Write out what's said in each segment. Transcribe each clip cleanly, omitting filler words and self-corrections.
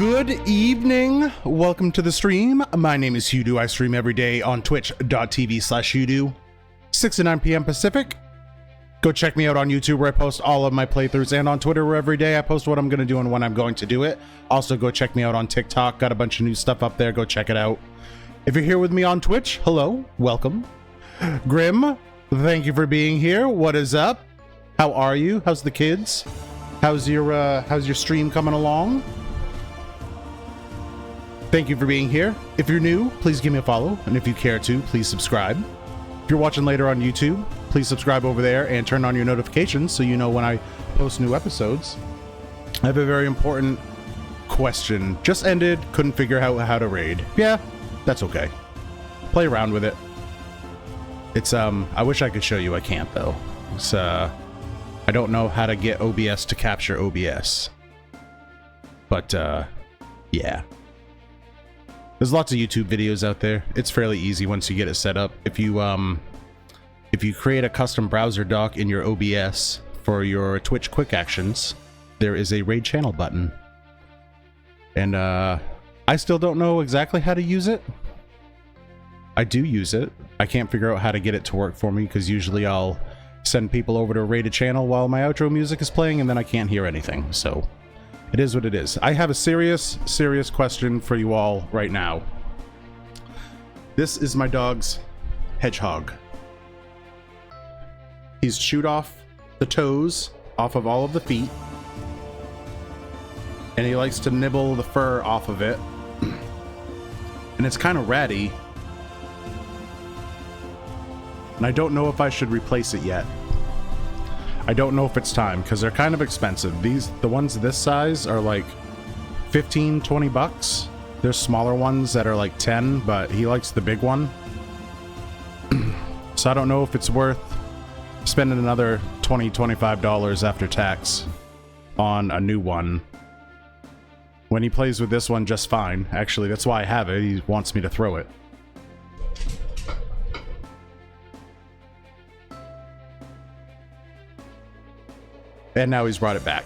Good evening. Welcome to the stream. My name is Hughdoo. I stream every day on twitch.tv/Hughdoo, 6 to 9 p.m. Pacific. Go check me out on YouTube where I post all of my playthroughs, and on Twitter where every day I post what I'm going to do and when I'm going to do it. Also, go check me out on TikTok. Got a bunch of new stuff up there. Go check it out. If you're here with me on Twitch, hello, welcome. Grim, thank you for being here. What is up? How are you? How's the kids? How's your stream coming along? Thank you for being here. If you're new, please give me a follow, and if you care to, please subscribe. If you're watching later on YouTube, please subscribe over there and turn on your notifications so you know when I post new episodes. I have a very important question. Just ended, couldn't figure out how to raid. Yeah, that's okay. Play around with it. It's I wish I could show you. I can't though. It's I don't know how to get OBS to capture OBS. But yeah. There's lots of YouTube videos out there. It's fairly easy once you get it set up. If you create a custom browser dock in your OBS for your Twitch quick actions, there is a raid channel button. And I still don't know exactly how to use it. I do use it. I can't figure out how to get it to work for me because usually I'll send people over to a raided channel while my outro music is playing and then I can't hear anything. So it is what it is. I have a serious question for you all right now. This is my dog's hedgehog. He's chewed off the toes off of all of the feet. And he likes to nibble the fur off of it. And it's kind of ratty. And I don't know if I should replace it yet. I don't know if it's time because they're kind of expensive. The ones this size are like 15, 20 bucks. There's smaller ones that are like 10, but he likes the big one. So I don't know if it's worth spending another $20, $25 after tax on a new one when he plays with this one just fine. Actually, that's why I have it. He wants me to throw it. And now he's brought it back.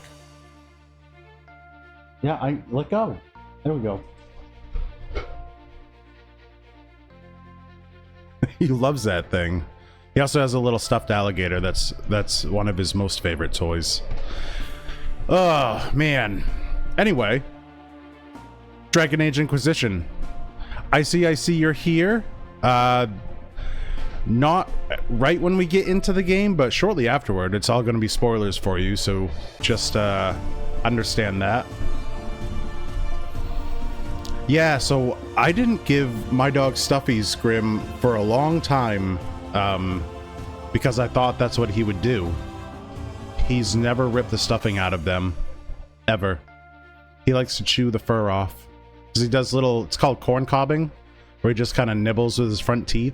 Yeah, I let go. There we go. He loves that thing. He also has a little stuffed alligator. That's one of his most favorite toys. Oh, man. Anyway. Dragon Age Inquisition. I see you're here. Not right when we get into the game, but shortly afterward. It's all going to be spoilers for you, so just understand that. Yeah, so I didn't give my dog stuffies, Grim, for a long time because I thought that's what he would do. He's never ripped the stuffing out of them, ever. He likes to chew the fur off. Because he does it's called corn cobbing, where he just kind of nibbles with his front teeth.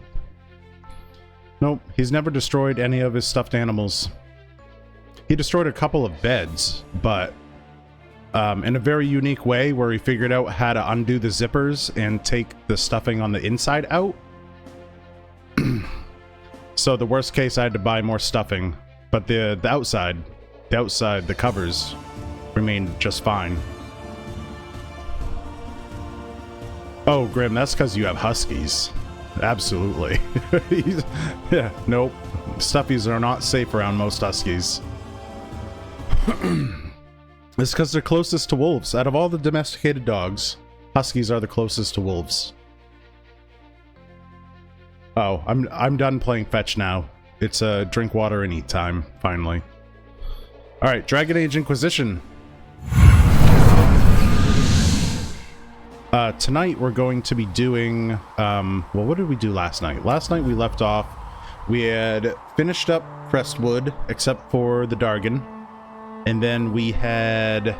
Nope, he's never destroyed any of his stuffed animals. He destroyed a couple of beds, but in a very unique way where he figured out how to undo the zippers and take the stuffing on the inside out. So the worst case, I had to buy more stuffing, but the outside, the covers remained just fine. Oh, Grim, that's because you have huskies. Absolutely. Yeah, nope. Stuffies are not safe around most huskies. It's because they're closest to wolves. Out of all the domesticated dogs, huskies are the closest to wolves. Oh, I'm done playing fetch now. It's drink water and eat time, finally. Alright, Dragon Age Inquisition. Tonight we're going to be doing, well, what did we do last night? Last night we left off, we had finished up Crestwood, except for the Dargan, and then we had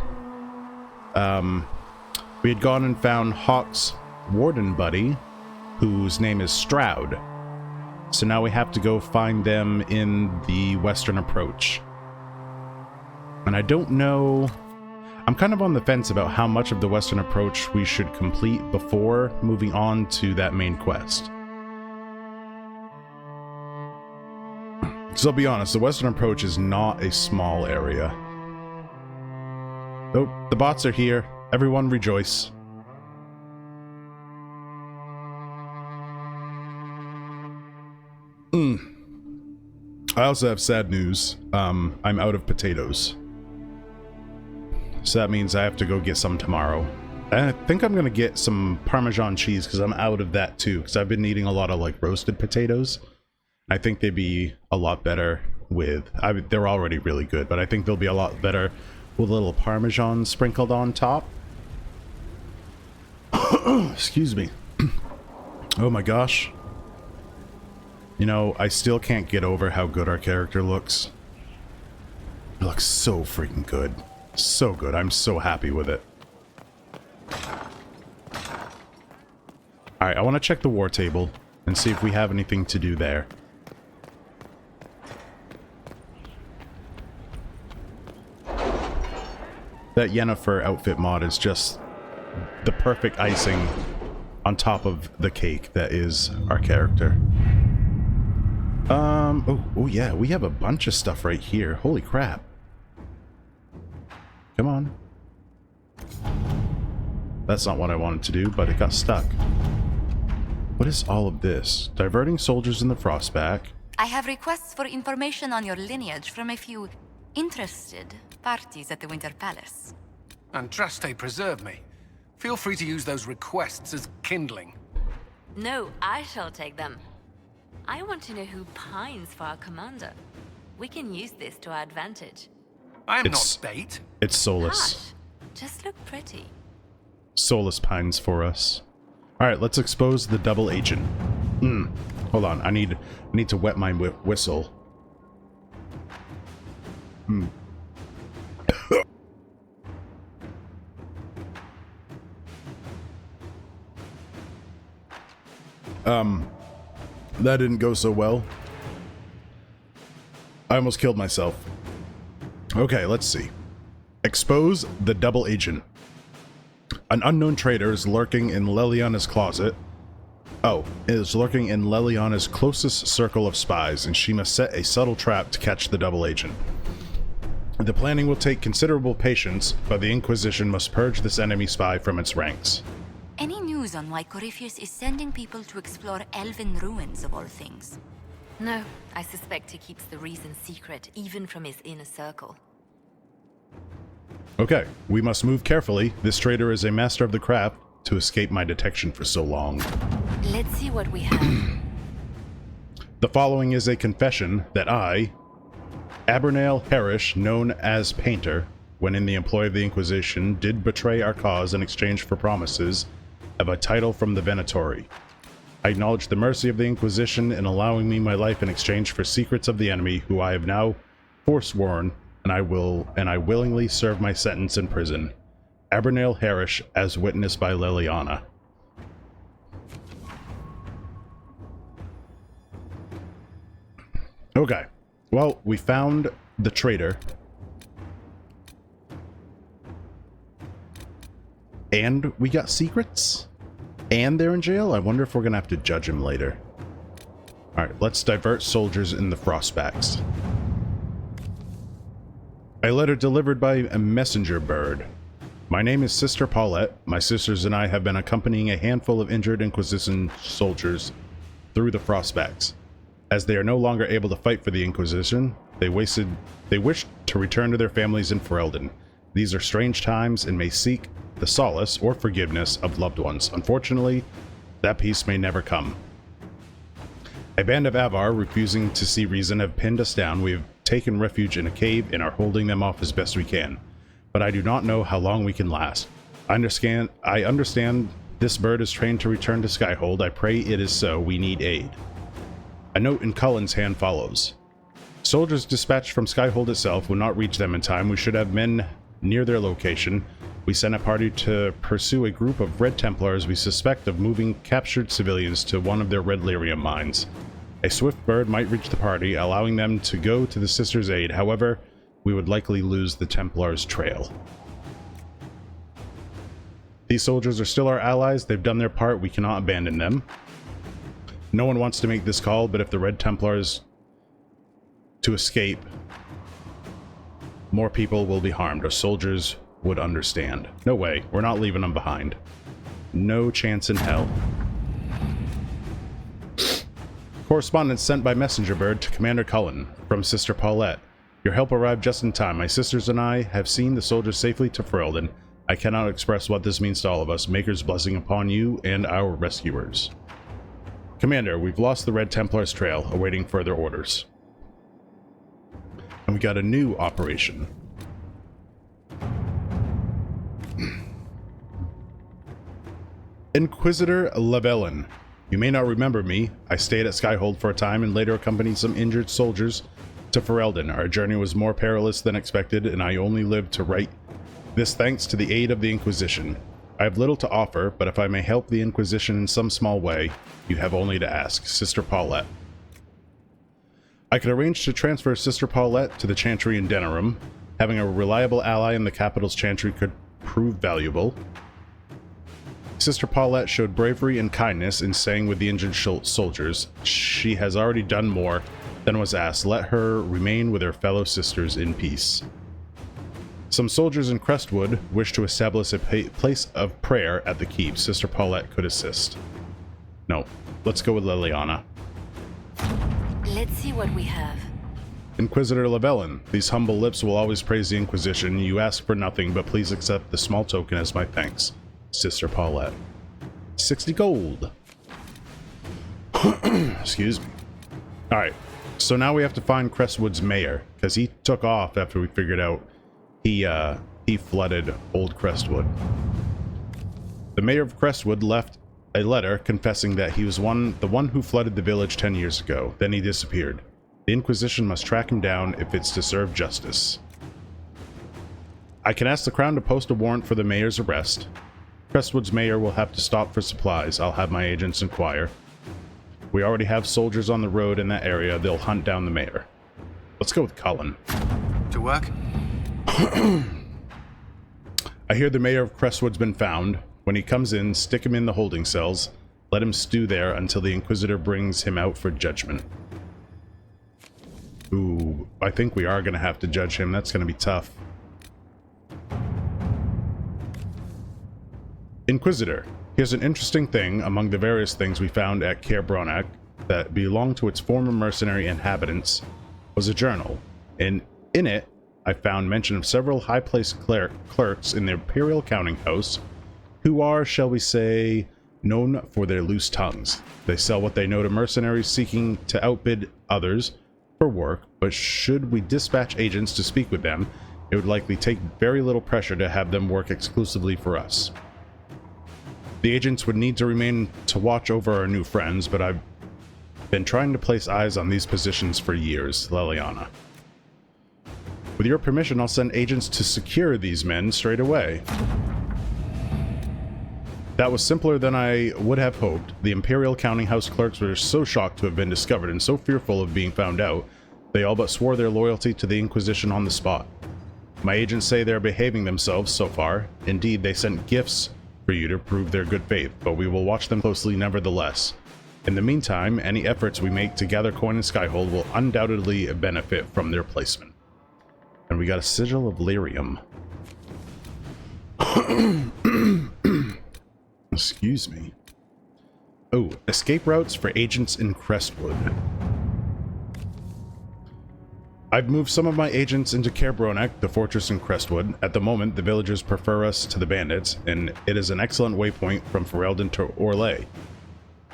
gone and found Hawk's warden buddy, whose name is Stroud. So now we have to go find them in the Western Approach. And I don't know... I'm kind of on the fence about how much of the Western Approach we should complete before moving on to that main quest. So I'll be honest, the Western Approach is not a small area. Oh, the bots are here. Everyone rejoice. I also have sad news. I'm out of potatoes. So that means I have to go get some tomorrow. I think I'm gonna get some Parmesan cheese because I'm out of that too, because I've been eating a lot of like roasted potatoes. I think they'd be a lot better with, they're already really good, but I think they'll be a lot better with a little Parmesan sprinkled on top. Excuse me. Oh my gosh. You know, I still can't get over how good our character looks. It looks so freaking good. So good. I'm so happy with it. Alright, I want to check the war table and see if we have anything to do there. That Yennefer outfit mod is just the perfect icing on top of the cake that is our character. Oh yeah, we have a bunch of stuff right here. Holy crap. Come on. That's not what I wanted to do, but it got stuck. What is all of this? Diverting soldiers in the Frostback. I have requests for information on your lineage from a few interested parties at the Winter Palace. And trust they preserve me. Feel free to use those requests as kindling. No, I shall take them. I want to know who pines for our commander. We can use this to our advantage. I'm not bait. It's Solus. Hush. Just look pretty. Solus pines for us. Alright, let's expose the double agent. Hold on, I need to wet my whistle. That didn't go so well. I almost killed myself. Okay, let's see. Expose the double agent. An unknown traitor is lurking in Leliana's closet. Oh, is lurking in Leliana's closest circle of spies, and she must set a subtle trap to catch the double agent. The planning will take considerable patience, but the Inquisition must purge this enemy spy from its ranks. Any news on why Corypheus is sending people to explore elven ruins of all things? No, I suspect he keeps the reason secret, even from his inner circle. Okay, we must move carefully. This traitor is a master of the craft to escape my detection for so long. Let's see what we have. The following is a confession that I, Hughdoo HERE, known as Painter, when in the employ of the Inquisition, did betray our cause in exchange for promises of a title from the Venatori. I acknowledge the mercy of the Inquisition in allowing me my life in exchange for secrets of the enemy, who I have now forsworn, and I willingly serve my sentence in prison. Hughdoo HERE, as witnessed by Leliana. Okay, well, we found the traitor. And we got secrets? And they're in jail? I wonder if we're gonna have to judge him later. Alright, let's divert soldiers in the Frostbacks. A letter delivered by a messenger bird. My name is Sister Paulette. My sisters and I have been accompanying a handful of injured Inquisition soldiers through the Frostbacks. As they are no longer able to fight for the Inquisition, they wish to return to their families in Ferelden. These are strange times and may seek the solace or forgiveness of loved ones. Unfortunately, that peace may never come. A band of Avar, refusing to see reason, have pinned us down. We have taken refuge in a cave and are holding them off as best we can. But I do not know how long we can last. I understand this bird is trained to return to Skyhold. I pray it is so. We need aid. A note in Cullen's hand follows. Soldiers dispatched from Skyhold itself will not reach them in time. We should have men near their location. We sent a party to pursue a group of Red Templars we suspect of moving captured civilians to one of their red lyrium mines. A swift bird might reach the party, allowing them to go to the Sisters' aid. However, we would likely lose the Templars' trail. These soldiers are still our allies. They've done their part. We cannot abandon them. No one wants to make this call, but if the Red Templars to escape, more people will be harmed. Our soldiers would understand. No way. We're not leaving them behind. No chance in hell. Correspondence sent by messenger bird to Commander Cullen from Sister Paulette. Your help arrived just in time. My sisters and I have seen the soldiers safely to Ferelden. I cannot express what this means to all of us. Maker's blessing upon you and our rescuers. Commander, we've lost the Red Templar's trail, awaiting further orders. And we got a new operation. Inquisitor Lavelin. You may not remember me. I stayed at Skyhold for a time and later accompanied some injured soldiers to Ferelden. Our journey was more perilous than expected, and I only lived to write this thanks to the aid of the Inquisition. I have little to offer, but if I may help the Inquisition in some small way, you have only to ask. Sister Paulette. I could arrange to transfer Sister Paulette to the Chantry in Denerim. Having a reliable ally in the capital's Chantry could prove valuable. Sister Paulette showed bravery and kindness in staying with the injured soldiers. She has already done more than was asked. Let her remain with her fellow sisters in peace. Some soldiers in Crestwood wish to establish a place of prayer at the keep. Sister Paulette could assist. No, let's go with Liliana. Let's see what we have. Inquisitor Lavelin, these humble lips will always praise the Inquisition. You ask for nothing, but please accept the small token as my thanks. Sister Paulette. 60 gold. Excuse me. Alright, so now we have to find Crestwood's mayor, because he took off after we figured out he flooded Old Crestwood. The mayor of Crestwood left a letter confessing that he was the one who flooded the village 10 years ago. Then he disappeared. The Inquisition must track him down if it's to serve justice. I can ask the Crown to post a warrant for the mayor's arrest. Crestwood's mayor will have to stop for supplies. I'll have my agents inquire. We already have soldiers on the road in that area. They'll hunt down the mayor. Let's go with Cullen. To work? I hear the mayor of Crestwood's been found. When he comes in, stick him in the holding cells. Let him stew there until the Inquisitor brings him out for judgment. Ooh, I think we are going to have to judge him. That's going to be tough. Inquisitor, here's an interesting thing among the various things we found at Caer Bronac that belonged to its former mercenary inhabitants was a journal, and in it I found mention of several high-placed clerks in the Imperial Counting House who are, shall we say, known for their loose tongues. They sell what they know to mercenaries seeking to outbid others for work, but should we dispatch agents to speak with them, it would likely take very little pressure to have them work exclusively for us. The agents would need to remain to watch over our new friends, but I've been trying to place eyes on these positions for years. Liliana. With your permission, I'll send agents to secure these men straight away. That was simpler than I would have hoped. The Imperial Counting House clerks were so shocked to have been discovered and so fearful of being found out, they all but swore their loyalty to the Inquisition on the spot. My agents say they're behaving themselves so far. Indeed, they sent gifts for you to prove their good faith, but we will watch them closely nevertheless. In the meantime, any efforts we make to gather coin in Skyhold will undoubtedly benefit from their placement. And we got a sigil of lyrium. Excuse me. Oh, escape routes for agents in Crestwood. I've moved some of my agents into Caer Bronac, the fortress in Crestwood. At the moment, the villagers prefer us to the bandits, and it is an excellent waypoint from Ferelden to Orlais.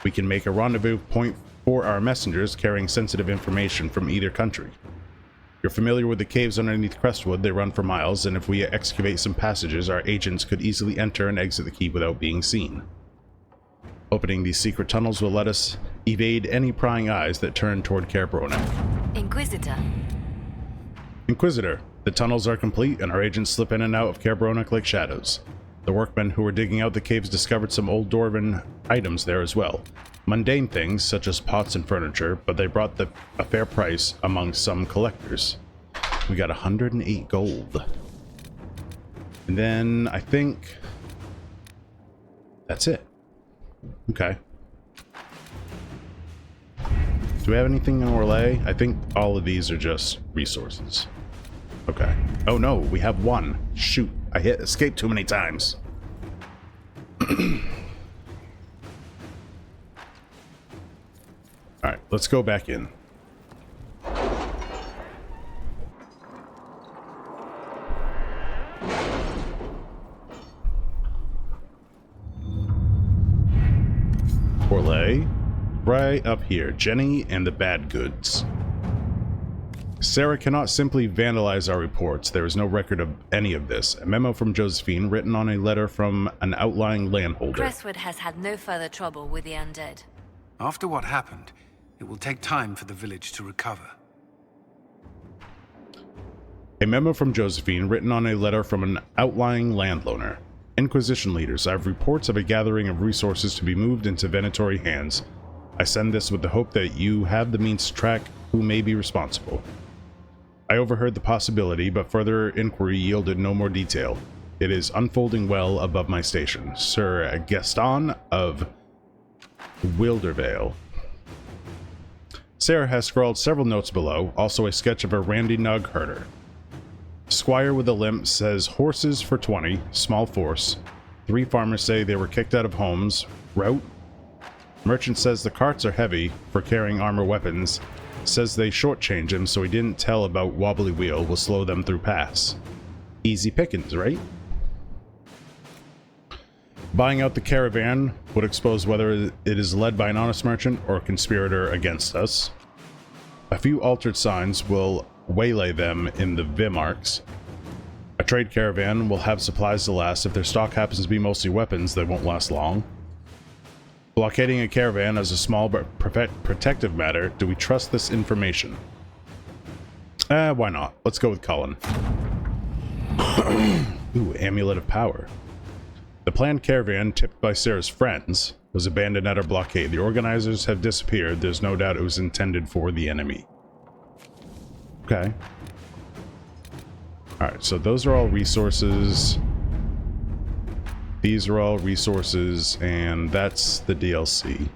We can make a rendezvous point for our messengers carrying sensitive information from either country. You're familiar with the caves underneath Crestwood. They run for miles, and if we excavate some passages, our agents could easily enter and exit the keep without being seen. Opening these secret tunnels will let us evade any prying eyes that turn toward Caer Bronac. Inquisitor, the tunnels are complete, and our agents slip in and out of Caer Bronac like shadows. The workmen who were digging out the caves discovered some old dwarven items there as well. Mundane things, such as pots and furniture, but they brought a fair price among some collectors. We got 108 gold. And then, I think... that's it. Okay. Do we have anything in Orlais? I think all of these are just resources. Okay. Oh no, we have one. Shoot. I hit escape too many times. Alright, let's go back in. Orlais. Right up here. Jenny and the bad goods. Sarah cannot simply vandalize our reports. There is no record of any of this. A memo from Josephine written on a letter from an outlying landholder. Crestwood has had no further trouble with the undead. After what happened, it will take time for the village to recover. A memo from Josephine written on a letter from an outlying landowner. Inquisition leaders, I have reports of a gathering of resources to be moved into Venatory hands. I send this with the hope that you have the means to track who may be responsible. I overheard the possibility, but further inquiry yielded no more detail. It is unfolding well above my station. Sir Gaston of Wildervale. Sarah has scrawled several notes below, also a sketch of a Randy Nug herder. Squire with a limp says horses for 20, small force. 3 farmers say they were kicked out of homes. Route. Merchant says the carts are heavy for carrying armor weapons. Says they shortchange him so he didn't tell about wobbly wheel will slow them through pass. Easy pickings, right? Buying out the caravan would expose whether it is led by an honest merchant or a conspirator against us. A few altered signs will waylay them in the Vimarks. A trade caravan will have supplies to last. If their stock happens to be mostly weapons, they won't last long. Blockading a caravan as a small but protective matter. Do we trust this information? Why not? Let's go with Colin. Ooh, Amulet of Power. The planned caravan, tipped by Sarah's friends, was abandoned at our blockade. The organizers have disappeared. There's no doubt it was intended for the enemy. Okay. Alright, so those are all resources. These are all resources, and that's the DLC.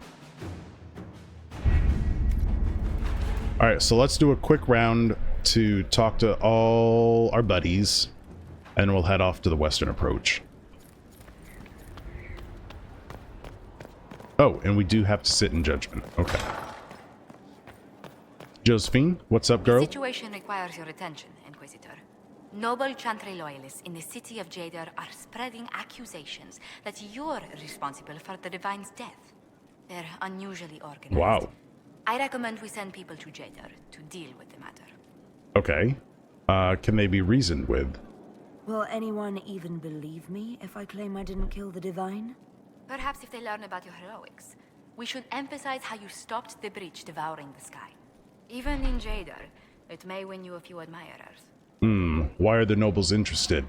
Alright, so let's do a quick round to talk to all our buddies, and we'll head off to the western approach. Oh, and we do have to sit in judgment. Okay. Josephine, what's up, girl? The situation requires your attention, Inquisitor. Noble Chantry loyalists in the city of Jadar are spreading accusations that you're responsible for the Divine's death. They're unusually organized. Wow. I recommend we send people to Jadar to deal with the matter. Okay. Can they be reasoned with? Will anyone even believe me if I claim I didn't kill the Divine? Perhaps if they learn about your heroics, we should emphasize how you stopped the breach devouring the sky. Even in Jadar, it may win you a few admirers. Why are the nobles interested?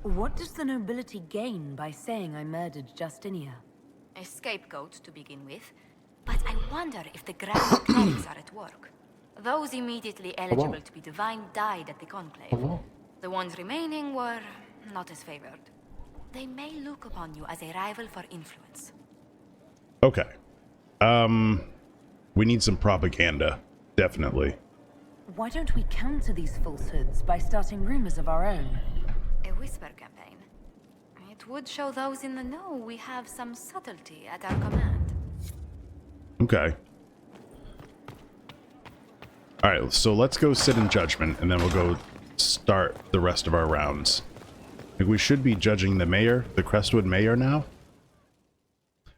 What does the nobility gain by saying I murdered Justinia? A scapegoat to begin with, but I wonder if the grand clerics are at work. Those immediately eligible to be divine died at the conclave. The ones remaining were not as favored. They may look upon you as a rival for influence. Okay. We need some propaganda. Definitely. Why don't we counter these falsehoods by starting rumors of our own? A whisper campaign. It would show those in the know we have some subtlety at our command. Okay. Alright, so let's go sit in judgment, and then we'll go start the rest of our rounds. Like, we should be judging the mayor, the Crestwood mayor now.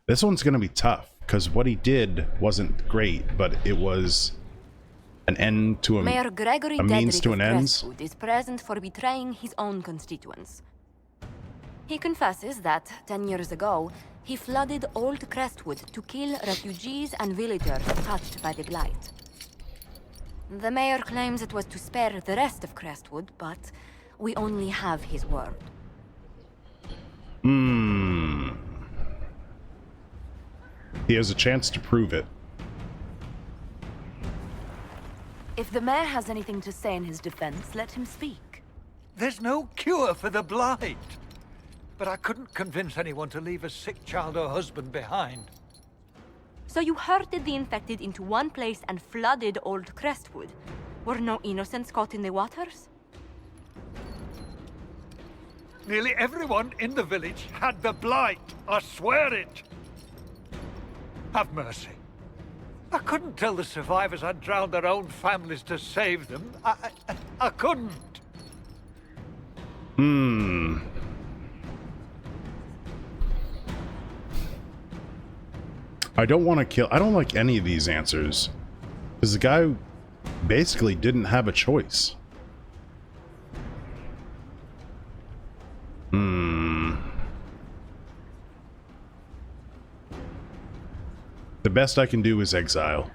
This one's gonna be tough, because what he did wasn't great, but it was an end to Mayor Gregory a means to an end. Crestwood is present for betraying his own constituents. He confesses that 10 years ago, he flooded Old Crestwood to kill refugees and villagers touched by the Blight. The mayor claims it was to spare the rest of Crestwood, but we only have his word. He has a chance to prove it. If the mayor has anything to say in his defense, let him speak. There's no cure for the Blight. But I couldn't convince anyone to leave a sick child or husband behind. So you herded the infected into one place and flooded Old Crestwood. Were no innocents caught in the waters? Nearly everyone in the village had the blight. I swear it. Have mercy. I couldn't tell the survivors I'd drowned their own families to save them. I couldn't. I don't want to kill... I don't like any of these answers. Because the guy basically didn't have a choice. The best I can do is exile.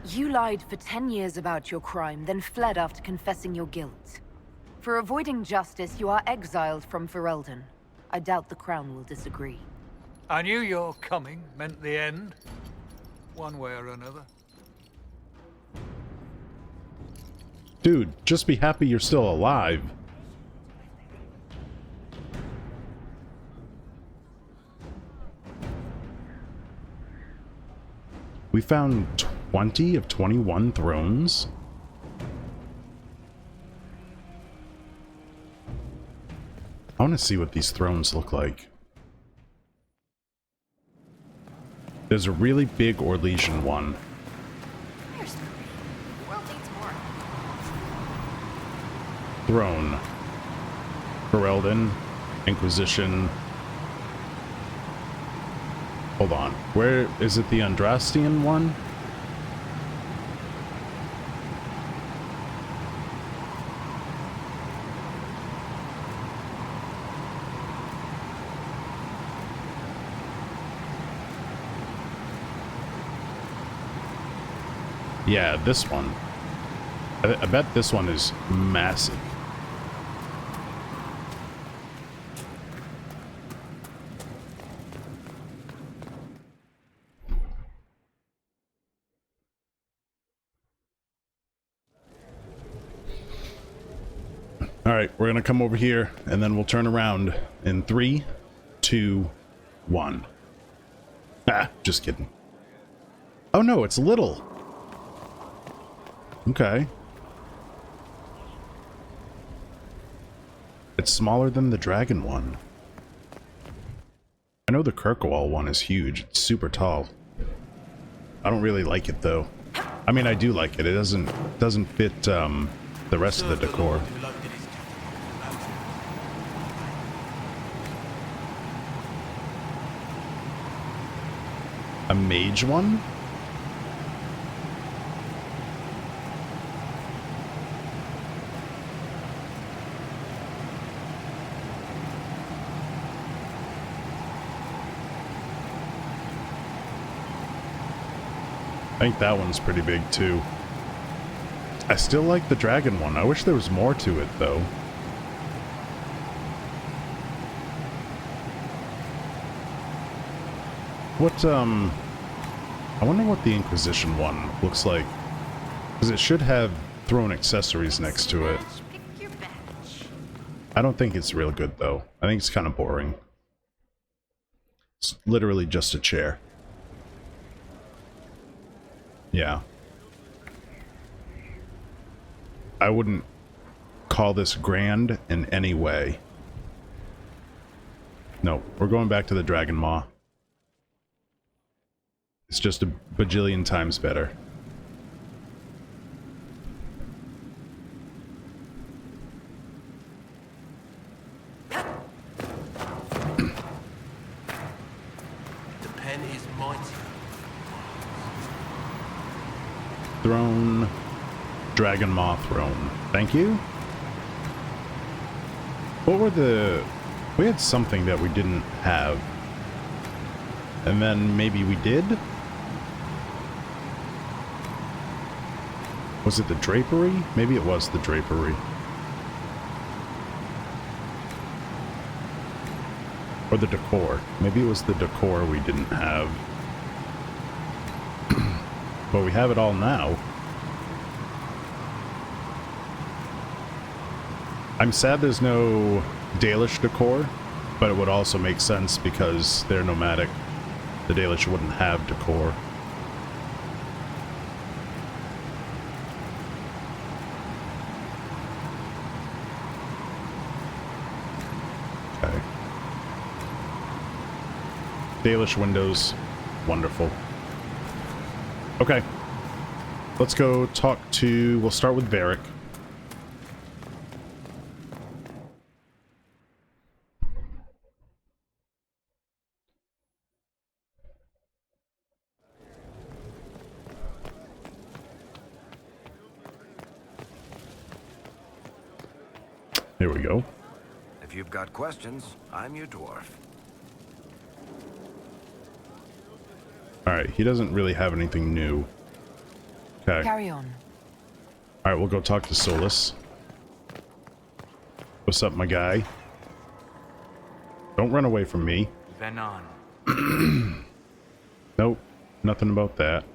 You lied for 10 years about your crime, then fled after confessing your guilt. For avoiding justice, you are exiled from Ferelden. I doubt the Crown will disagree. I knew your coming meant the end, one way or another. Dude, just be happy you're still alive. We found 20 of 21 thrones. I want to see what these thrones look like. There's a really big Orlesian one. Here's the world needs more. Throne. Ferelden. Inquisition. Hold on. Where is it? The Andrastian one? Yeah, this one. I bet this one is massive. Alright, we're gonna come over here, and then we'll turn around in 3, 2, 1. Ah, just kidding. Oh no, it's little. Okay. It's smaller than the dragon one. I know the Kirkwall one is huge. It's super tall. I don't really like it though. I mean, I do like it. It doesn't fit the rest of the decor. A mage one? I think that one's pretty big too. I still like the dragon one. I wish there was more to it though. What, I wonder what the Inquisition one looks like. Because it should have throne accessories next to it. I don't think it's real good though. I think it's kind of boring. It's literally just a chair. Yeah. I wouldn't call this grand in any way. No, we're going back to the Dragon Maw. It's just a bajillion times better. The pen is mighty. Throne. Dragon Maw throne. Thank you. What were the... We had something that we didn't have. And then maybe we did? Was it the drapery? Maybe it was the drapery. Or the decor. Maybe it was the decor we didn't have. But we have it all now. I'm sad there's no Dalish decor, but it would also make sense because they're nomadic. The Dalish wouldn't have decor. Dalish windows. Wonderful. Okay. Let's go talk to... We'll start with Varric. Here we go. If you've got questions, I'm your dwarf. Alright, he doesn't really have anything new. Okay. Carry on. Alright, we'll go talk to Solus. What's up, my guy? Don't run away from me. Venon. Nope, nothing about that.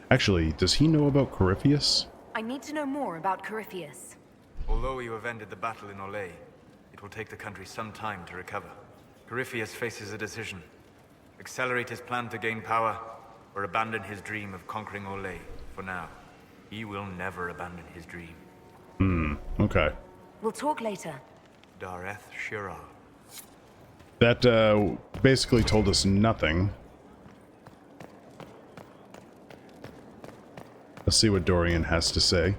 Actually, does he know about Corypheus? I need to know more about Corypheus. Although you have ended the battle in Olay, it will take the country some time to recover. Corypheus faces a decision. Accelerate his plan to gain power, or abandon his dream of conquering Olay. For now, he will never abandon his dream. Okay. We'll talk later. Dareth Shirar. That, basically told us nothing. Let's see what Dorian has to say.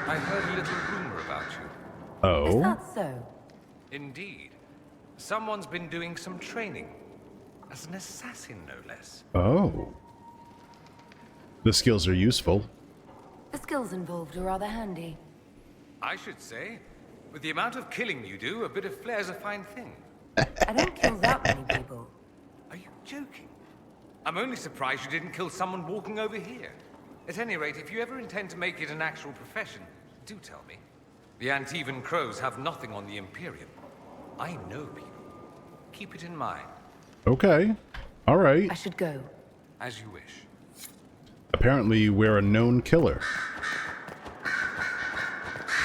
I heard a little rumor about you. Oh? Is that so? Indeed. Someone's been doing some training. As an assassin, no less. Oh. The skills are useful. The skills involved are rather handy. I should say, with the amount of killing you do, a bit of flair's a fine thing. I don't kill that many people. Are you joking? I'm only surprised you didn't kill someone walking over here. At any rate, if you ever intend to make it an actual profession, do tell me. The Antivan Crows have nothing on the Imperium. I know people. Keep it in mind. Okay. Alright. I should go. As you wish. Apparently, we're a known killer.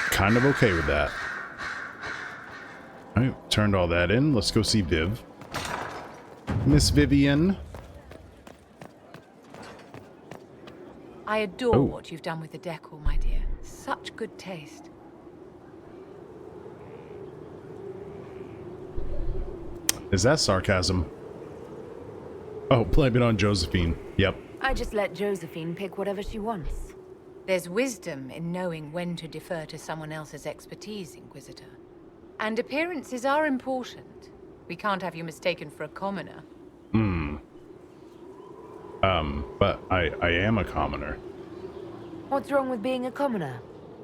Kind of okay with that. Alright, turned all that in. Let's go see Viv. Miss Vivian. I adore Oh. what you've done with the decor, my dear. Such good taste. Is that sarcasm? Oh, blame it on Josephine. Yep. I just let Josephine pick whatever she wants. There's wisdom in knowing when to defer to someone else's expertise, Inquisitor. And appearances are important. We can't have you mistaken for a commoner. But I am a commoner. What's wrong with being a commoner?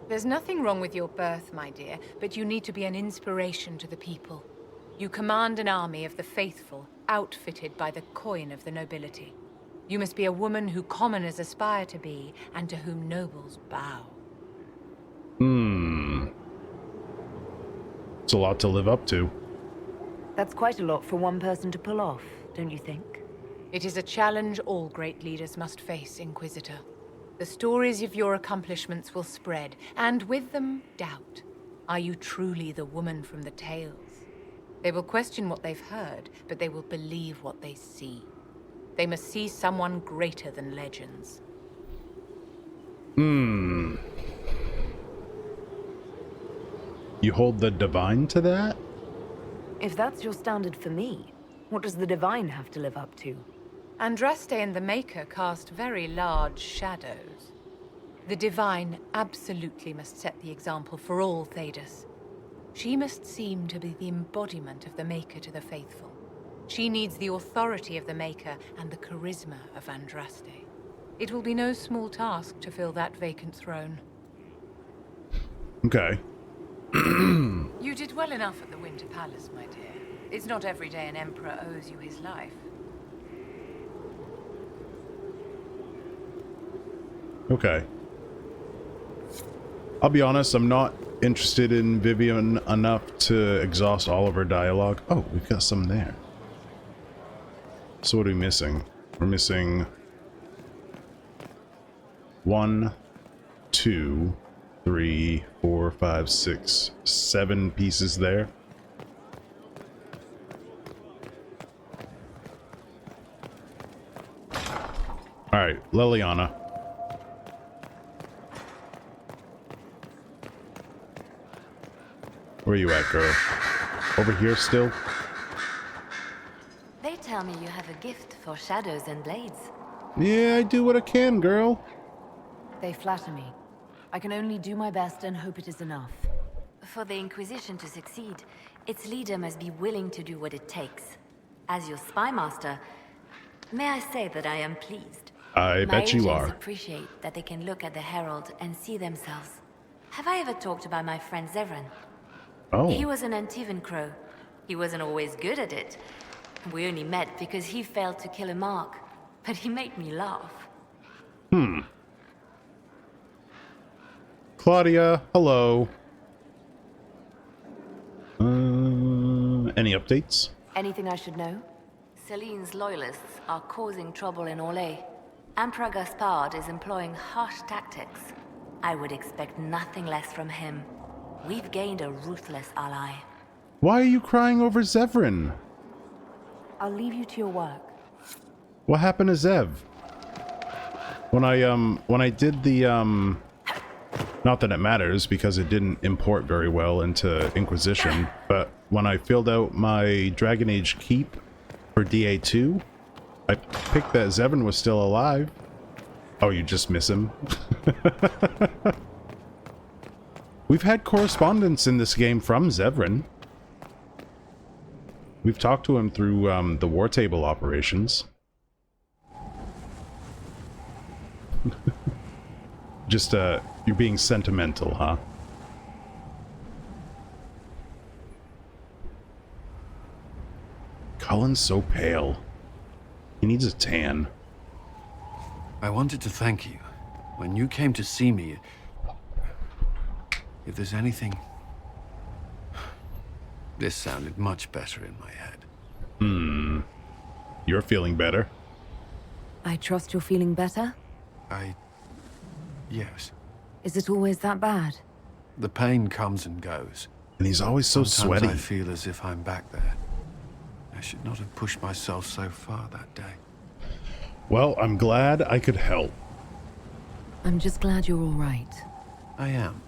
There's nothing wrong with your birth, my dear, but you need to be an inspiration to the people. You command an army of the faithful, outfitted by the coin of the nobility. You must be a woman who commoners aspire to be, and to whom nobles bow. It's a lot to live up to. That's quite a lot for one person to pull off, don't you think? It is a challenge all great leaders must face, Inquisitor. The stories of your accomplishments will spread, and with them, doubt. Are you truly the woman from the tales? They will question what they've heard, but they will believe what they see. They must see someone greater than legends. You hold the divine to that? If that's your standard for me, what does the divine have to live up to? Andraste and the Maker cast very large shadows. The Divine absolutely must set the example for all Thedas. She must seem to be the embodiment of the Maker to the faithful. She needs the authority of the Maker and the charisma of Andraste. It will be no small task to fill that vacant throne. Okay. You did well enough at the Winter Palace, my dear. It's not every day an emperor owes you his life. Okay. I'll be honest, I'm not interested in Vivian enough to exhaust all of her dialogue. Oh, we've got some there. So what are we missing? We're missing 1, 2, 3, 4, 5, 6, 7 pieces there. Alright, Liliana. Where you at, girl? Over here still? tell me you have a gift for shadows and blades. Yeah, I do what I can, girl. They flatter me. I can only do my best and hope it is enough. For the Inquisition to succeed, its leader must be willing to do what it takes. As your spy master, may I say that I am pleased. I bet you are. My agents appreciate that they can look at the Herald and see themselves. Have I ever talked about my friend Zevran? Oh. He was an Antivan Crow. He wasn't always good at it. We only met because he failed to kill a mark. But he made me laugh. Claudia, hello. Any updates? Anything I should know? Celine's loyalists are causing trouble in Orlais. Emperor Gaspard is employing harsh tactics. I would expect nothing less from him. We've gained a ruthless ally. Why are you crying over Zevran? I'll leave you to your work. What happened to Zev? When I did the, not that it matters because it didn't import very well into Inquisition, but when I filled out my Dragon Age keep for DA2, I picked that Zevran was still alive. Oh, you just miss him? We've had correspondence in this game from Zevran. We've talked to him through the War Table operations. Just, you're being sentimental, huh? Cullen's so pale. He needs a tan. I wanted to thank you. When you came to see me, if there's anything... This sounded much better in my head. You're feeling better? I trust you're feeling better? Yes. Is it always that bad? The pain comes and goes. And he's always so Sometimes sweaty. I feel as if I'm back there. I should not have pushed myself so far that day. Well, I'm glad I could help. I'm just glad you're all right. I am.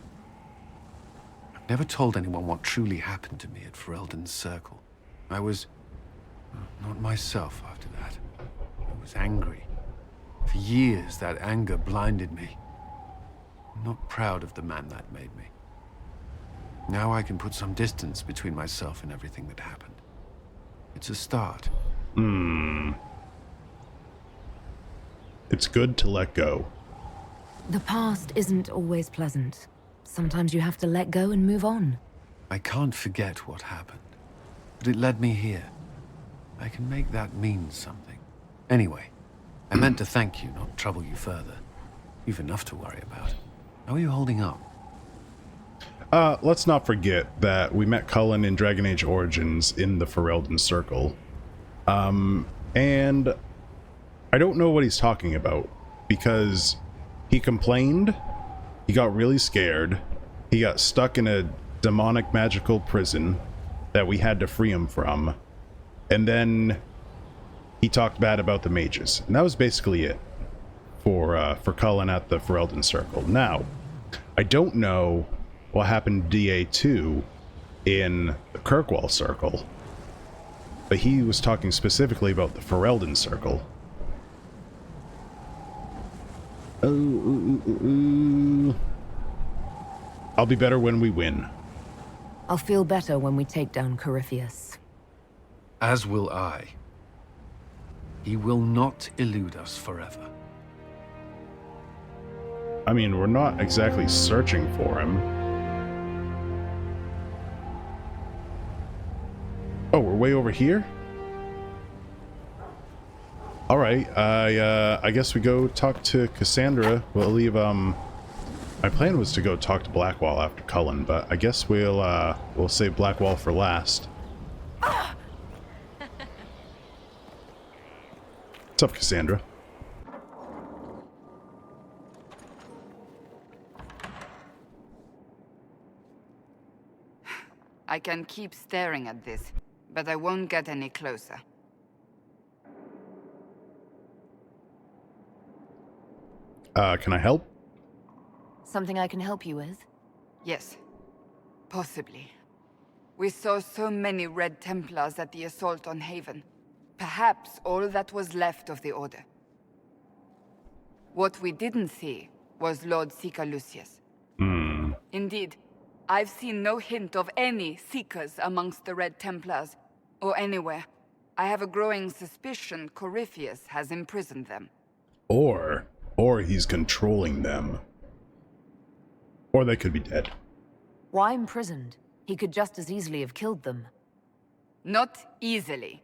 I've never told anyone what truly happened to me at Ferelden's Circle. I was... not myself after that. I was angry. For years, that anger blinded me. I'm not proud of the man that made me. Now I can put some distance between myself and everything that happened. It's a start. It's good to let go. The past isn't always pleasant. Sometimes you have to let go and move on. I can't forget what happened, but it led me here. I can make that mean something. Anyway, I meant to thank you, not trouble you further. You've enough to worry about. How are you holding up? Let's not forget that we met Cullen in Dragon Age Origins in the Ferelden Circle. And I don't know what he's talking about, because he complained, he got really scared, he got stuck in a demonic magical prison that we had to free him from, and then he talked bad about the mages. And that was basically it for Cullen at the Ferelden Circle. Now, I don't know what happened to DA2 in the Kirkwall Circle, but he was talking specifically about the Ferelden Circle. I'll be better when we win. I'll feel better when we take down Corypheus. As will I. He will not elude us forever. I mean, we're not exactly searching for him. Oh, we're way over here? Alright, I guess we go talk to Cassandra. We'll leave, my plan was to go talk to Blackwall after Cullen, but I guess we'll save Blackwall for last. What's up, Cassandra? I can keep staring at this, but I won't get any closer. Can I help? Something I can help you with? Yes. Possibly. We saw so many Red Templars at the assault on Haven. Perhaps all that was left of the Order. What we didn't see was Lord Seeker Lucius. Indeed, I've seen no hint of any Seekers amongst the Red Templars, or anywhere. I have a growing suspicion Corypheus has imprisoned them. Or he's controlling them. Or they could be dead. Why imprisoned? He could just as easily have killed them. Not easily.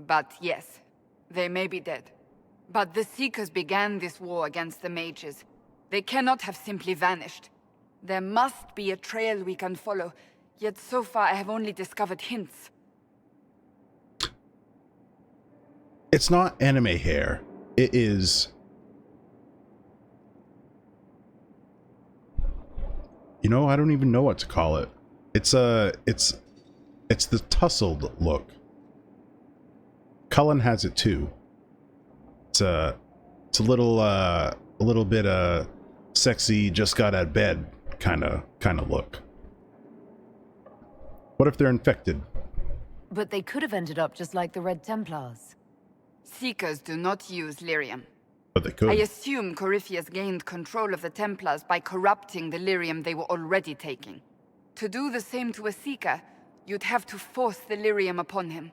But yes, they may be dead. But the Seekers began this war against the mages. They cannot have simply vanished. There must be a trail we can follow, yet so far I have only discovered hints. It's not anime hair. It is... You know, I don't even know what to call it. It's the tussled look. Cullen has it too. It's a little bit sexy, just got out of bed kind of look. What if they're infected? But they could have ended up just like the Red Templars. Seekers do not use lyrium. But they could. I assume Corypheus gained control of the Templars by corrupting the lyrium they were already taking. To do the same to a Seeker, you'd have to force the lyrium upon him.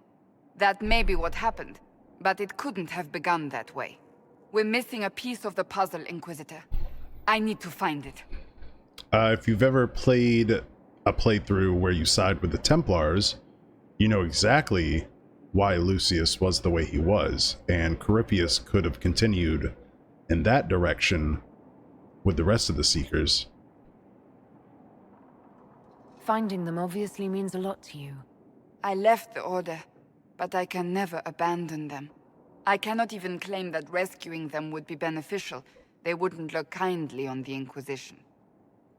That may be what happened, but it couldn't have begun that way. We're missing a piece of the puzzle, Inquisitor. I need to find it. If you've ever played a playthrough where you side with the Templars, you know exactly why Lucius was the way he was, and Corypheus could have continued in that direction with the rest of the Seekers. Finding them obviously means a lot to you. I left the Order, but I can never abandon them. I cannot even claim that rescuing them would be beneficial. They wouldn't look kindly on the Inquisition.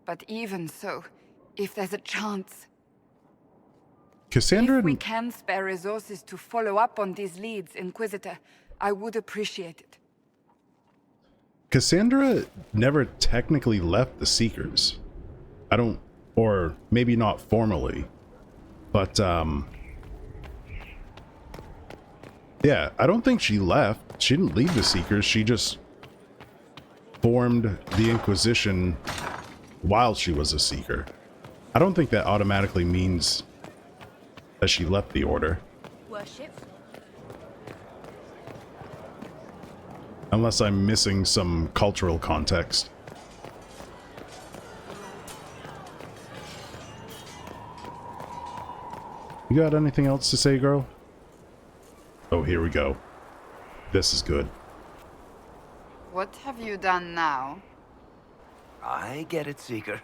But even so, if there's a chance... Cassandra... If we can spare resources to follow up on these leads, Inquisitor, I would appreciate it. Cassandra never technically left the Seekers. I don't... Or maybe not formally. But, yeah, I don't think she left. She didn't leave the Seekers. She just formed the Inquisition while she was a Seeker. I don't think that automatically means that she left the Order. Worship. Unless I'm missing some cultural context. You got anything else to say, girl? Oh, here we go. This is good. What have you done now? I get it, Seeker.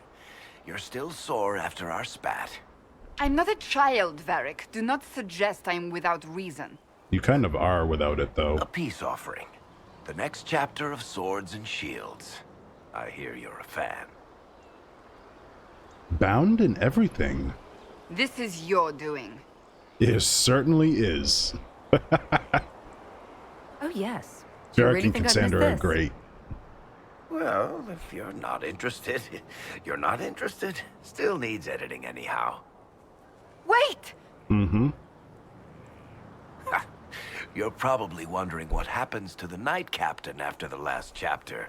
You're still sore after our spat. I'm not a child, Varric. Do not suggest I'm without reason. You kind of are without it, though. A peace offering. The next chapter of Swords and Shields. I hear you're a fan. Bound in everything. This is your doing. It certainly is. Oh, yes. Varric and Cassandra are great. Well, if you're not interested, you're not interested. Still needs editing anyhow. Wait! Mm-hmm. You're probably wondering what happens to the Knight Captain after the last chapter.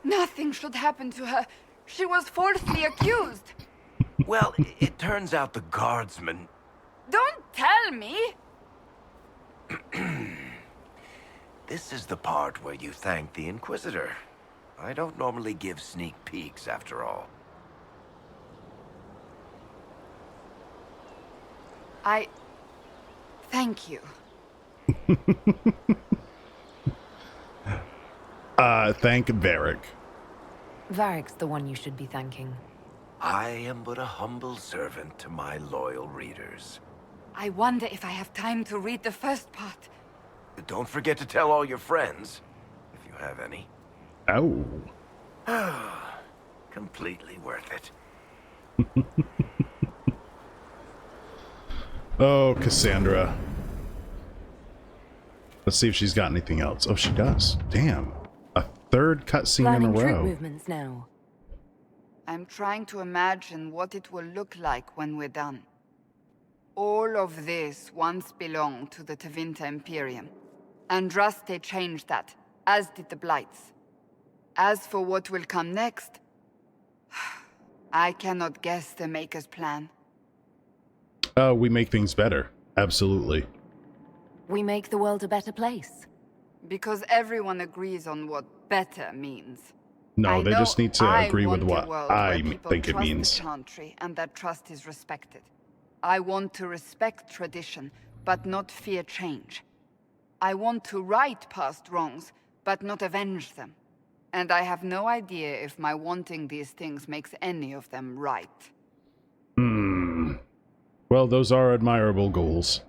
Nothing should happen to her. She was falsely accused. Well, it turns out the guardsman... Don't tell me! This is the part where you thank the Inquisitor. I don't normally give sneak peeks, after all. Thank you. Thank Varric. Varric's the one you should be thanking. I am but a humble servant to my loyal readers. I wonder if I have time to read the first part. Don't forget to tell all your friends, if you have any. Oh. Completely worth it. Oh, Cassandra. Let's see if she's got anything else. Oh, she does. Damn. A third cutscene in a Planning troop row. movements now. I'm trying to imagine what it will look like when we're done. All of this once belonged to the Tevinter Imperium. Andraste changed that, as did the Blights. As for what will come next, I cannot guess the Maker's plan. We make things better. Absolutely. We make the world a better place. Because everyone agrees on what better means. No, they just need to agree with what I think it means. The Chantry, and that trust is respected. I want to respect tradition, but not fear change. I want to right past wrongs, but not avenge them. And I have no idea if my wanting these things makes any of them right. Well, those are admirable goals.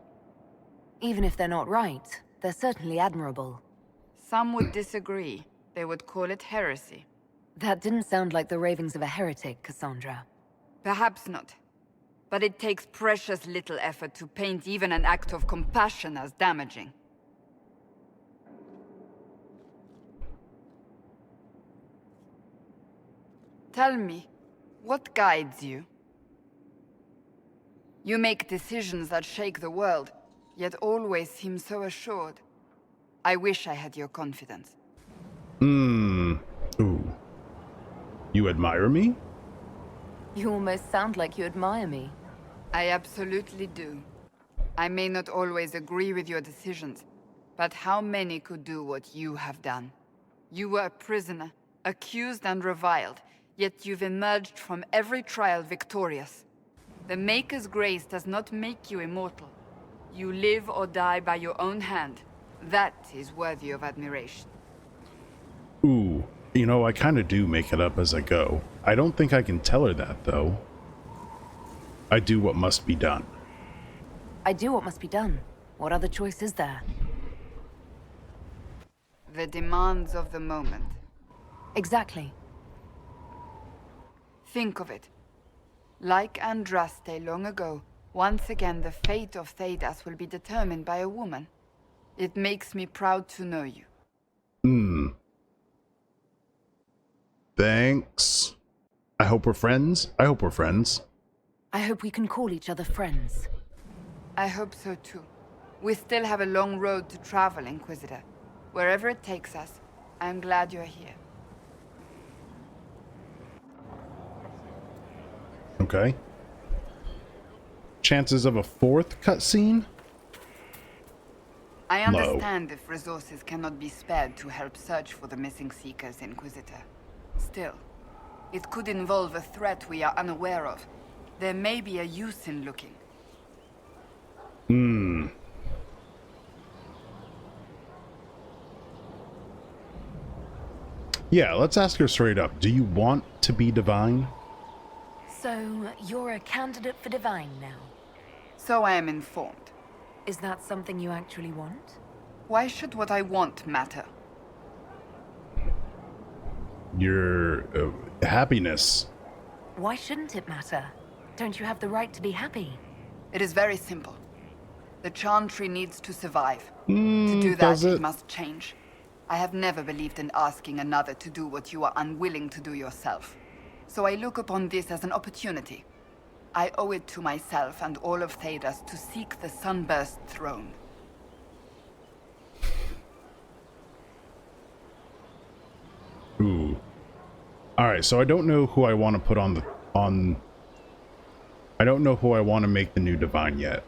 Even if they're not right, they're certainly admirable. Some would disagree. They would call it heresy. That didn't sound like the ravings of a heretic, Cassandra. Perhaps not. But it takes precious little effort to paint even an act of compassion as damaging. Tell me, what guides you? You make decisions that shake the world, yet always seem so assured. I wish I had your confidence. Ooh. You admire me? You almost sound like you admire me. I absolutely do. I may not always agree with your decisions, but how many could do what you have done? You were a prisoner, accused and reviled, yet you've emerged from every trial victorious. The Maker's grace does not make you immortal. You live or die by your own hand. That is worthy of admiration. Ooh, you know, I kind of do make it up as I go. I don't think I can tell her that, though. I do what must be done. I do what must be done. What other choice is there? The demands of the moment. Exactly. Think of it. Like Andraste long ago, once again the fate of Thedas will be determined by a woman. It makes me proud to know you. Thanks. I hope we're friends. I hope we're friends. I hope we can call each other friends. I hope so too. We still have a long road to travel, Inquisitor. Wherever it takes us, I'm glad you're here. Okay. Chances of a fourth cutscene? I understand if resources cannot be spared to help search for the missing Seekers, Inquisitor. Still, it could involve a threat we are unaware of. There may be a use in looking. Yeah, let's ask her straight up. Do you want to be divine? So, you're a candidate for Divine now? So I am informed. Is that something you actually want? Why should what I want matter? Your happiness. Why shouldn't it matter? Don't you have the right to be happy? It is very simple. The Chantry needs to survive. To do that, it must change. I have never believed in asking another to do what you are unwilling to do yourself. So I look upon this as an opportunity. I owe it to myself and all of Thedas to seek the Sunburst throne. Ooh. Alright, so I don't know who I want to put on I don't know who I want to make the new divine yet.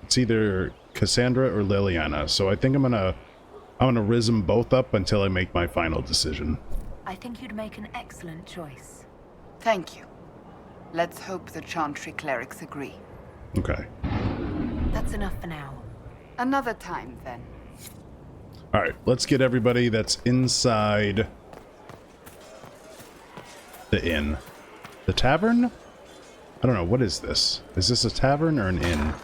It's either Cassandra or Liliana, so I think I'm gonna riz them both up until I make my final decision. I think you'd make an excellent choice. Thank you. Let's hope the Chantry clerics agree. Okay. That's enough for now. Another time, then. Alright, let's get everybody that's inside the inn. The tavern? I don't know, what is this? Is this a tavern or an inn?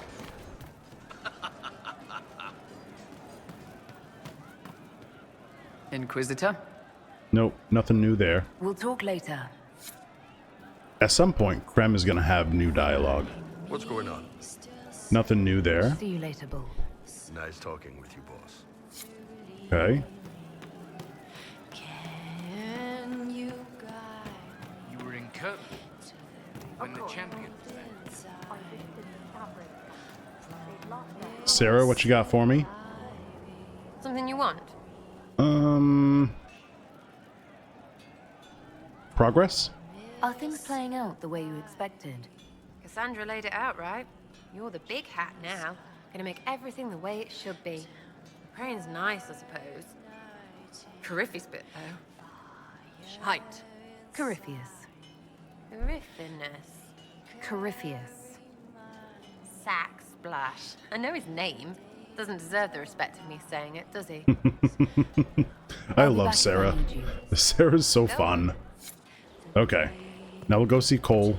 Inquisitor? Nope, nothing new there. We'll talk later. At some point, Krem is gonna have new dialogue. What's going on? Nothing new there. See you later, Bull. Nice talking with you, boss. Okay. You were in Curtain when the champion was there. Sarah, what you got for me? Something you want? Progress? Are things playing out the way you expected? Cassandra laid it out right. You're the big hat now. Gonna make everything the way it should be. The praying's nice, I suppose. Corypheus bit, though. Shite. Corypheus. Corypheus. Corypheus. Sack Splash. I know his name. Doesn't deserve the respect of me saying it, does he? I love Sarah. Sarah's so fun. Okay. Now we'll go see Cole.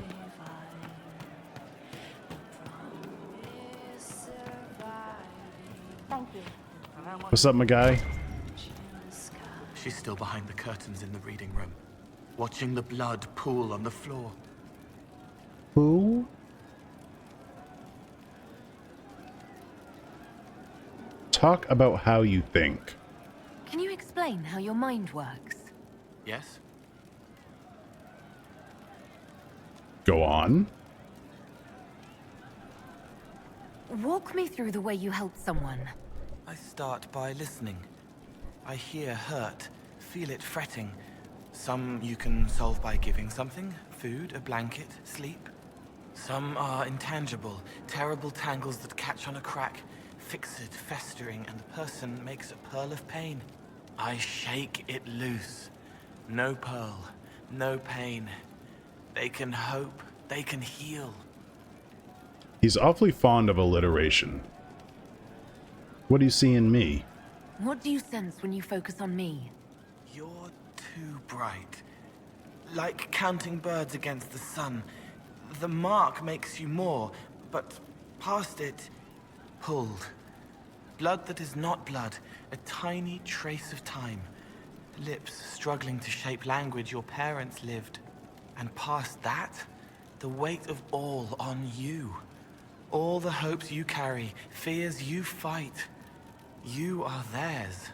Thank you. What's up, my guy? She's still behind the curtains in the reading room, watching the blood pool on the floor. Who? Talk about how you think. Can you explain how your mind works? Yes? Go on. Walk me through the way you help someone. I start by listening. I hear hurt, feel it fretting. Some you can solve by giving something, food, a blanket, sleep. Some are intangible, terrible tangles that catch on a crack, fixed, festering, and the person makes a pearl of pain. I shake it loose. No pearl, no pain. They can hope, they can heal. He's awfully fond of alliteration. What do you see in me? What do you sense when you focus on me? You're too bright. Like counting birds against the sun. The mark makes you more, but past it, pulled. Blood that is not blood, a tiny trace of time. Lips struggling to shape language your parents lived. And past that, the weight of all on you. All the hopes you carry, fears you fight. You are theirs.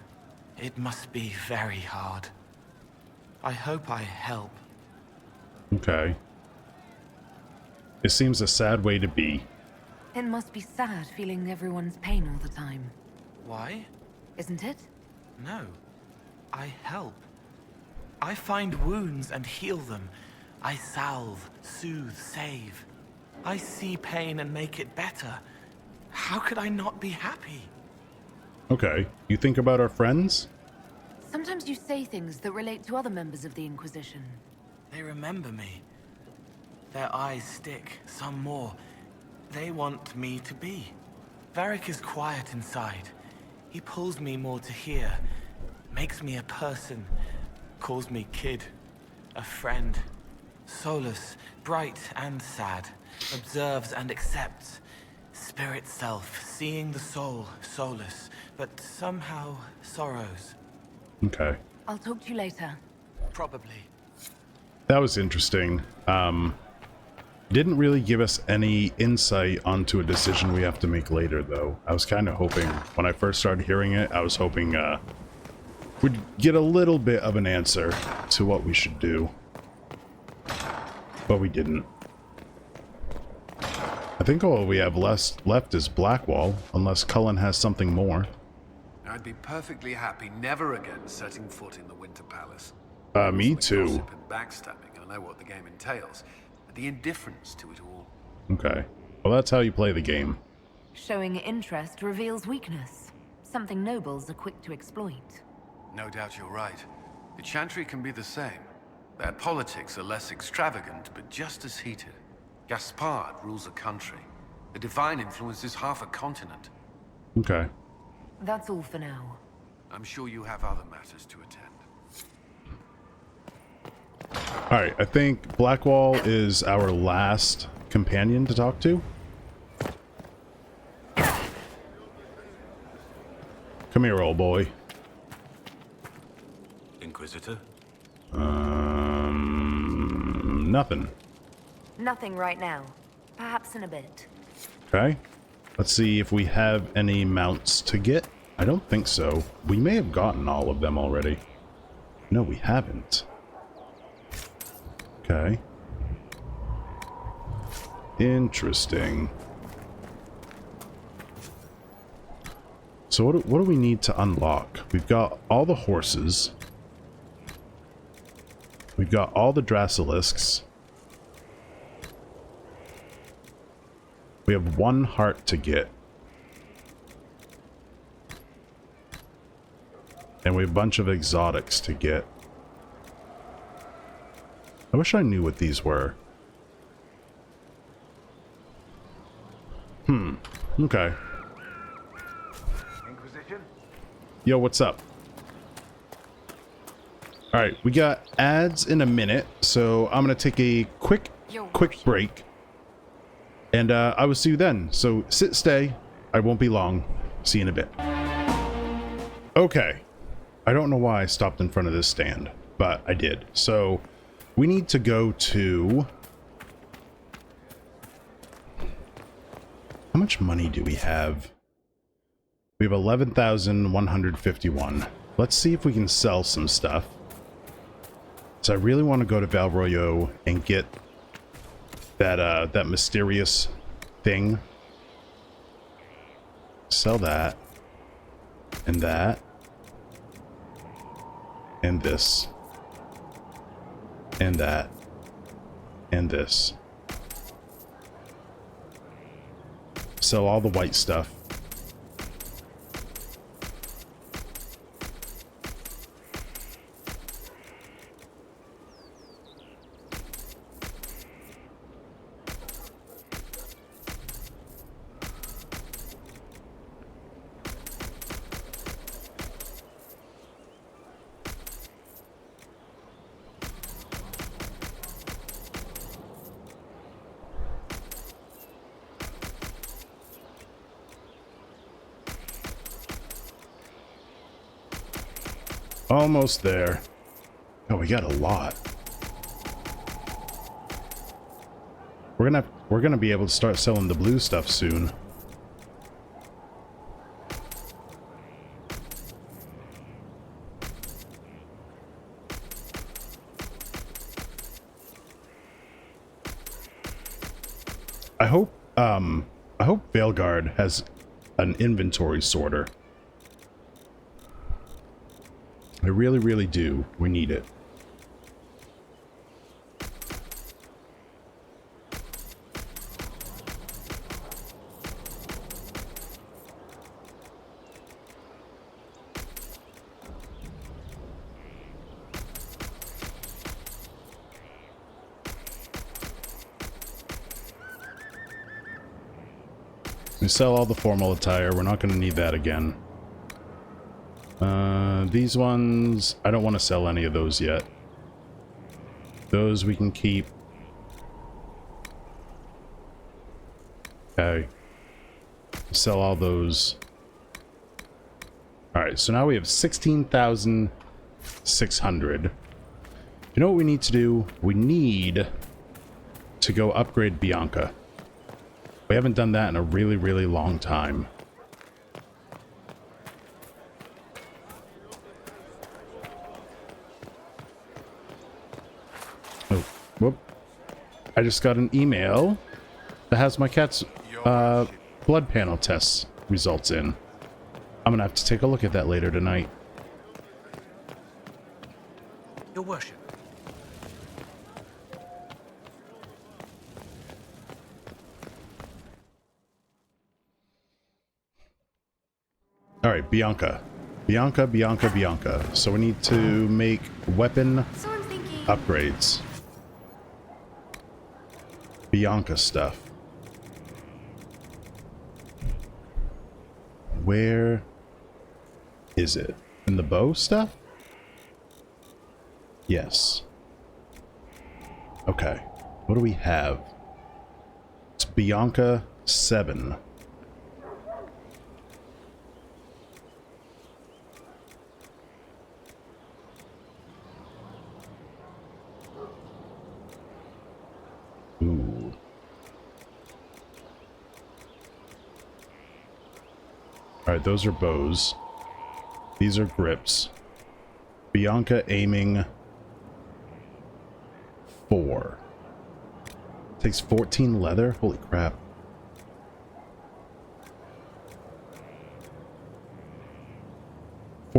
It must be very hard. I hope I help. Okay. It seems a sad way to be. It must be sad feeling everyone's pain all the time. Why? Isn't it? No. I help. I find wounds and heal them. I salve, soothe, save. I see pain and make it better. How could I not be happy? Okay. You think about our friends? Sometimes you say things that relate to other members of the Inquisition. They remember me. Their eyes stick, some more. They want me to be. Varric is quiet inside. He pulls me more to hear. Makes me a person. Calls me kid. A friend. Soulless, bright and sad. Observes and accepts. Spirit self, seeing the soul, soulless, but somehow sorrows. Okay. I'll talk to you later. Probably. That was interesting. Didn't really give us any insight onto a decision we have to make later, though. I was kind of hoping, when I first started hearing it, I was hoping we'd get a little bit of an answer to what we should do. But we didn't. I think all we have left is Blackwall, unless Cullen has something more. I'd be perfectly happy never again setting foot in the Winter Palace. Me too. Gossip and backstabbing, I know what the game entails, but the indifference to it all. Okay. Well, that's how you play the game. Showing interest reveals weakness. Something nobles are quick to exploit. No doubt you're right. The Chantry can be the same. Their politics are less extravagant, but just as heated. Gaspard rules a country. The divine influences half a continent. Okay. That's all for now. I'm sure you have other matters to attend. Alright, I think Blackwall is our last companion to talk to. Come here, old boy. Inquisitor? Nothing. Nothing right now. Perhaps in a bit. Okay. Let's see if we have any mounts to get. I don't think so. We may have gotten all of them already. No, we haven't. Okay. So what do we need to unlock? We've got all the horses. We've got all the Drasilisks. We have 1 heart to get. And we have a bunch of exotics to get. I wish I knew what these were. Okay. Inquisition? Yo, what's up? Alright, we got ads in a minute, so I'm gonna take a quick break. And I will see you then. So sit, stay. I won't be long. See you in a bit. Okay. I don't know why I stopped in front of this stand, but I did. So we need to go to... How much money do we have? We have 11,151. Let's see if we can sell some stuff. So I really want to go to Val Royeaux and get that mysterious thing. Sell that. And that. And this. And that. And this. Sell all the white stuff. Almost there. Oh, we got a lot. We're gonna be able to start selling the blue stuff soon. I hope Veilguard has an inventory sorter. I really, really do. We need it. We sell all the formal attire. We're not going to need that again. These ones, I don't want to sell any of those yet. Those we can keep. Okay. Sell all those. Alright, so now we have 16,600. You know what we need to do? We need to go upgrade Bianca. We haven't done that in a really, really long time. Oh, whoop. I just got an email that has my cat's blood panel tests results in. I'm gonna have to take a look at that later tonight. Your worship. Alright, Bianca. Bianca. So we need to make weapon upgrades. Bianca stuff. Where is it? In the bow stuff? Yes. Okay. What do we have? It's Bianca 7. Ooh. Alright, those are bows. These are grips. Bianca aiming 4. Takes 14 leather? Holy crap.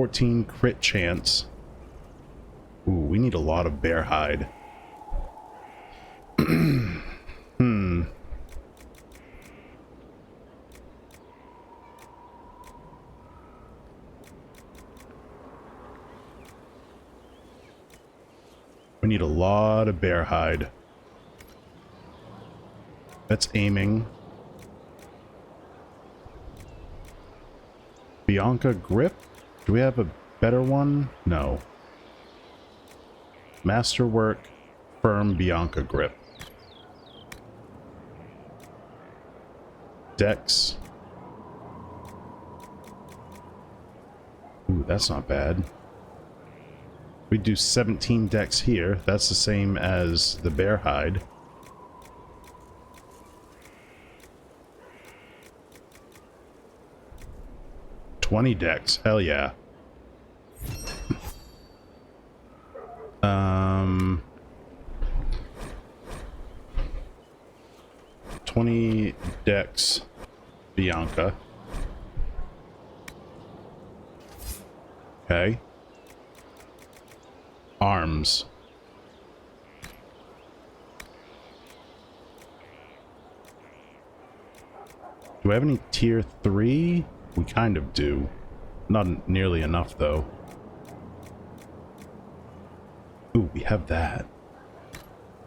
14 crit chance. Ooh, we need a lot of bear hide. We need a lot of bear hide. That's aiming. Bianca grip? Do we have a better one? No. Masterwork, firm Bianca grip. Dex. Ooh, that's not bad. We do 17 dex here. That's the same as the bear hide. $20 dex. Hell yeah. 20 dex Bianca. Okay. Arms. Do I have any tier 3? We kind of do. Not nearly enough, though. Ooh, we have that.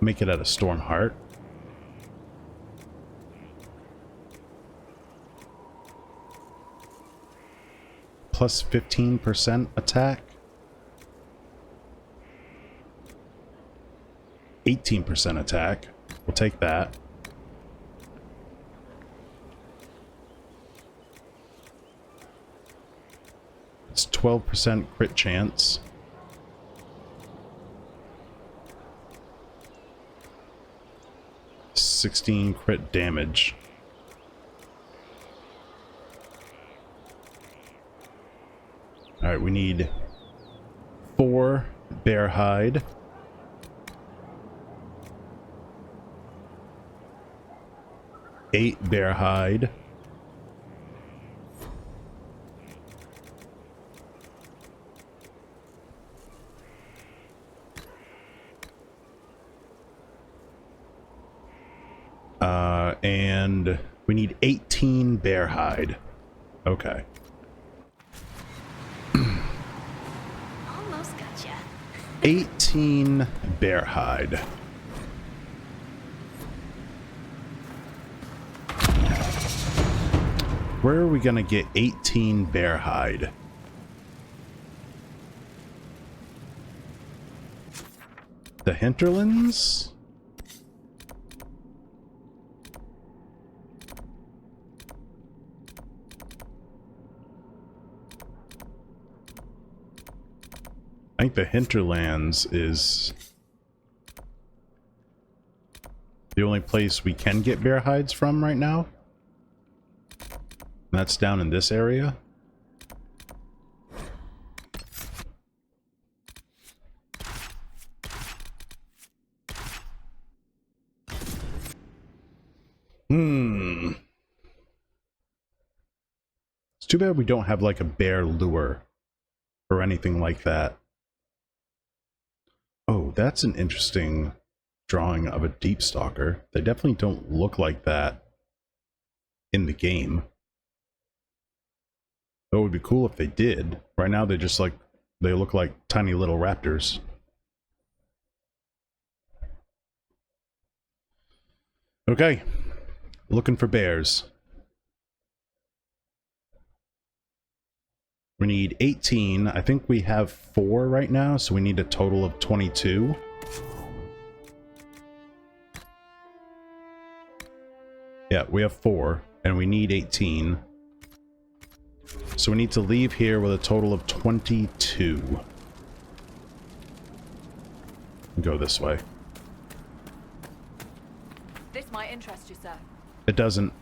Make it out of Stormheart. Plus 15% attack. 18% attack. We'll take that. It's 12% crit chance. $16 crit damage. Alright, we need 4 bear hide. Eight bear hide. And we need 18 bear hide. Okay. Almost gotcha. 18 bear hide. Where are we gonna get 18 bear hide? The hinterlands? I think the hinterlands is the only place we can get bear hides from right now. And that's down in this area. It's too bad we don't have like a bear lure or anything like that. Oh, that's an interesting drawing of a deep stalker. They definitely don't look like that in the game. It would be cool if they did. Right now they just they look like tiny little raptors. Okay. Looking for bears. We need 18. I think we have 4 right now, so we need a total of 22. Yeah, we have 4, and we need 18. So we need to leave here with a total of 22. Go this way. This might interest you, sir. It doesn't.